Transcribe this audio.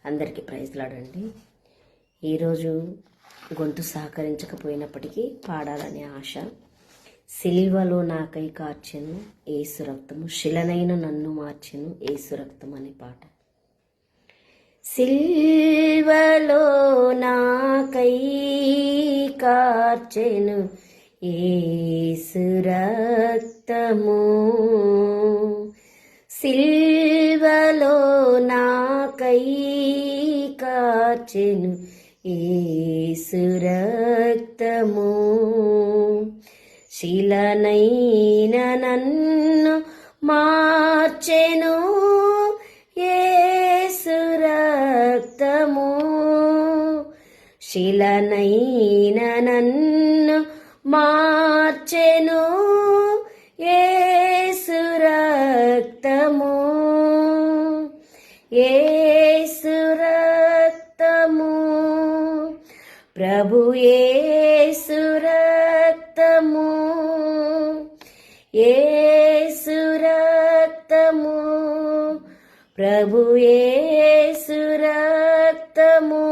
అందరికీ ప్రైజ్లాడండి. ఈరోజు గొంతు సహకరించకపోయినప్పటికీ పాడాలనే ఆశ. సిల్వలో నాకై కార్చెను యేసు రక్తము, శిలనైన నన్ను మార్చెను యేసు రక్తం అనే పాట. సిల్వలో నాకై కార్చెను యేసు రక్తము, సిల్వలో నాకై కార్చెను యేసు రక్తము, శిలనైన నన్ను మార్చెను యేసు రక్తము, శిలనైన నన్ను మార్చెను యేసు రక్తము, యేసు రక్తము, ప్రభు యేసు రక్తము, యేసు రక్తము, ప్రభు యేసు రక్తము,